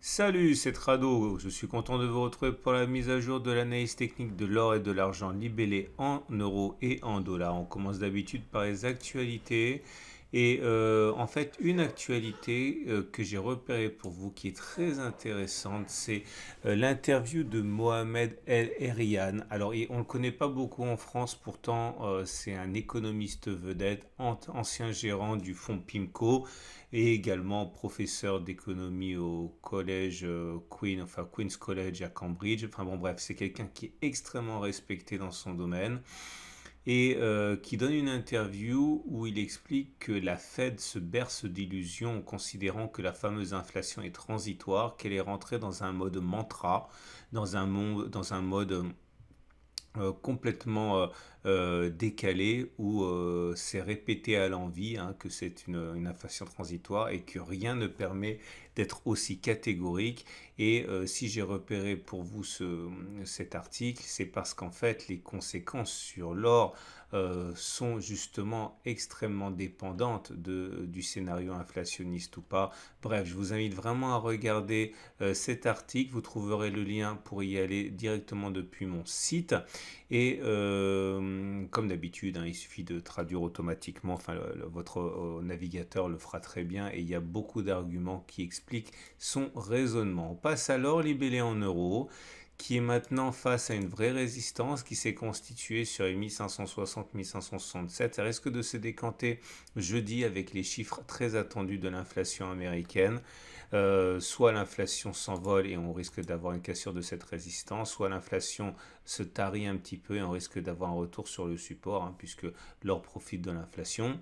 Salut, c'est Trado. Je suis content de vous retrouver pour la mise à jour de l'analyse technique de l'or et de l'argent libellés en euros et en dollars. On commence d'habitude par les actualités. En fait, une actualité que j'ai repérée pour vous qui est très intéressante, c'est l'interview de Mohamed El Erian. Alors, on ne le connaît pas beaucoup en France, pourtant c'est un économiste vedette, ancien gérant du fonds PIMCO et également professeur d'économie au collège Queen's College à Cambridge. Enfin bon, bref, c'est quelqu'un qui est extrêmement respecté dans son domaine et qui donne une interview où il explique que la Fed se berce d'illusions en considérant que la fameuse inflation est transitoire, qu'elle est rentrée dans un mode mantra, dans un mode complètement décalé où c'est répété à l'envi hein, que c'est une inflation transitoire et que rien ne permet d'être aussi catégorique. Et si j'ai repéré pour vous cet article, c'est parce qu'en fait les conséquences sur l'or sont justement extrêmement dépendantes du scénario inflationniste ou pas. Bref, je vous invite vraiment à regarder cet article. Vous trouverez le lien pour y aller directement depuis mon site. Et comme d'habitude, hein, il suffit de traduire automatiquement, enfin votre navigateur le fera très bien et il y a beaucoup d'arguments qui expliquent son raisonnement. On passe alors libellé en euros qui est maintenant face à une vraie résistance qui s'est constituée sur les 1560-1567. Ça risque de se décanter jeudi avec les chiffres très attendus de l'inflation américaine. Soit l'inflation s'envole et on risque d'avoir une cassure de cette résistance, soit l'inflation se tarit un petit peu et on risque d'avoir un retour sur le support, hein, puisque l'or profite de l'inflation.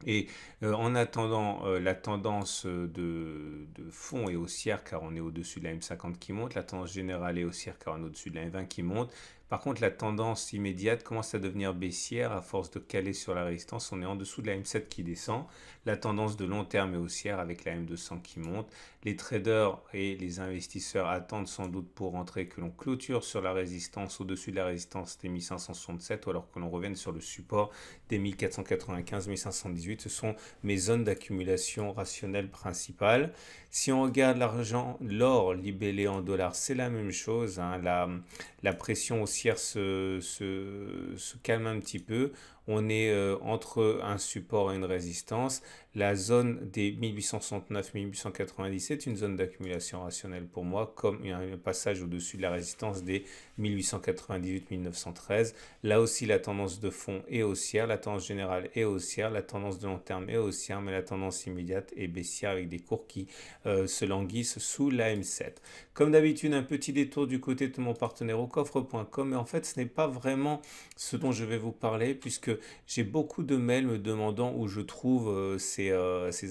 Et en attendant, la tendance de fond est haussière car on est au-dessus de la M50 qui monte, la tendance générale est haussière car on est au-dessus de la M20 qui monte. Par contre, la tendance immédiate commence à devenir baissière à force de caler sur la résistance. On est en dessous de la M7 qui descend. La tendance de long terme est haussière avec la M200 qui monte. Les traders et les investisseurs attendent sans doute pour rentrer que l'on clôture sur la résistance au-dessus de la résistance des 1567 ou alors que l'on revienne sur le support des 1495-1518. Ce sont mes zones d'accumulation rationnelle principales. Si on regarde l'argent, l'or libellé en dollars, c'est la même chose. Hein. La pression haussière se calme un petit peu. On est entre un support et une résistance. La zone des 1869-1890 est une zone d'accumulation rationnelle pour moi, comme un passage au-dessus de la résistance des 1898-1913. Là aussi, la tendance de fond est haussière, la tendance générale est haussière, la tendance de long terme est haussière, mais la tendance immédiate est baissière avec des cours qui se languissent sous la M7. Comme d'habitude, un petit détour du côté de mon partenaire au coffre.com, mais en fait, ce n'est pas vraiment ce dont je vais vous parler, puisque j'ai beaucoup de mails me demandant où je trouve ces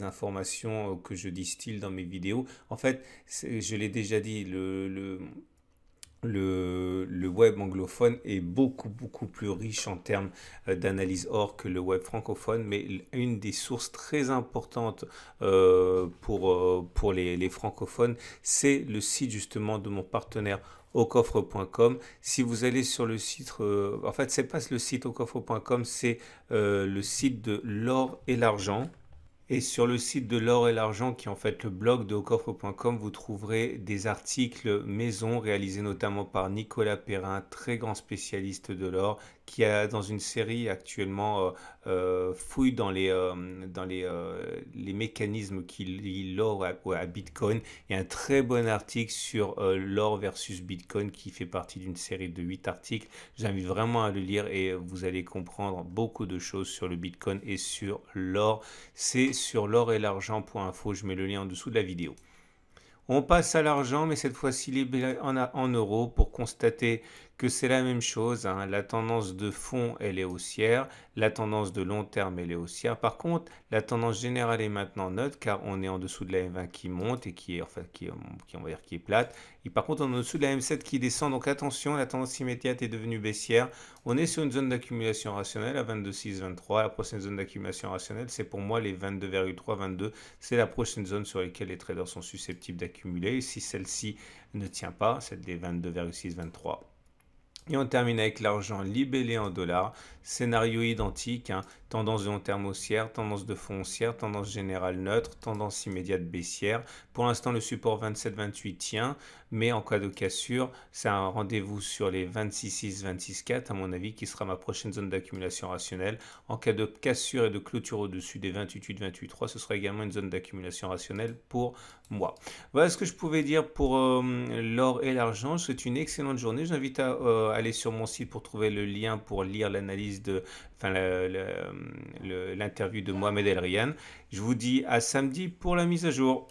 informations que je distille dans mes vidéos. En fait, je l'ai déjà dit, le web anglophone est beaucoup plus riche en termes d'analyse or que le web francophone, mais une des sources très importantes pour les francophones, c'est le site justement de mon partenaire aucoffre.com. Si vous allez sur le site, en fait c'est pas le site aucoffre.com, c'est le site de l'or et l'argent. Et sur le site de l'or et l'argent, qui est en fait le blog de aucoffre.com, vous trouverez des articles maison réalisés notamment par Nicolas Perrin, très grand spécialiste de l'or, qui a dans une série actuellement fouille les mécanismes qui lient l'or à Bitcoin. Il y a un très bon article sur l'or versus Bitcoin qui fait partie d'une série de 8 articles. J'invite vraiment à le lire et vous allez comprendre beaucoup de choses sur le Bitcoin et sur l'or. C'est sur l'or et l'argent.info, je mets le lien en dessous de la vidéo. On passe à l'argent, mais cette fois-ci libellé en euros pour constater que c'est la même chose. Hein. La tendance de fond, elle est haussière. La tendance de long terme, elle est haussière. Par contre, la tendance générale est maintenant neutre car on est en dessous de la M20 qui monte et on va dire qui est plate. Et par contre, on est en dessous de la M7 qui descend. Donc attention, la tendance immédiate est devenue baissière. On est sur une zone d'accumulation rationnelle à 22,623. La prochaine zone d'accumulation rationnelle, c'est pour moi les 22,3, 22. C'est la prochaine zone sur laquelle les traders sont susceptibles d'accumuler. Si celle-ci ne tient pas, celle des 22,6, 23. Et on termine avec l'argent libellé en dollars, scénario identique, hein, tendance de long terme haussière, tendance de fond haussière, tendance générale neutre, tendance immédiate baissière. Pour l'instant, le support 27-28 tient, mais en cas de cassure, c'est un rendez-vous sur les 26,6, 26,4, à mon avis, qui sera ma prochaine zone d'accumulation rationnelle. En cas de cassure et de clôture au-dessus des 28,8, 28,3, ce sera également une zone d'accumulation rationnelle pour moi. Voilà ce que je pouvais dire pour l'or et l'argent. C'est une excellente journée. J'invite à aller sur mon site pour trouver le lien pour lire l'analyse de, enfin, l'interview de Mohamed El Rian. Je vous dis à samedi pour la mise à jour.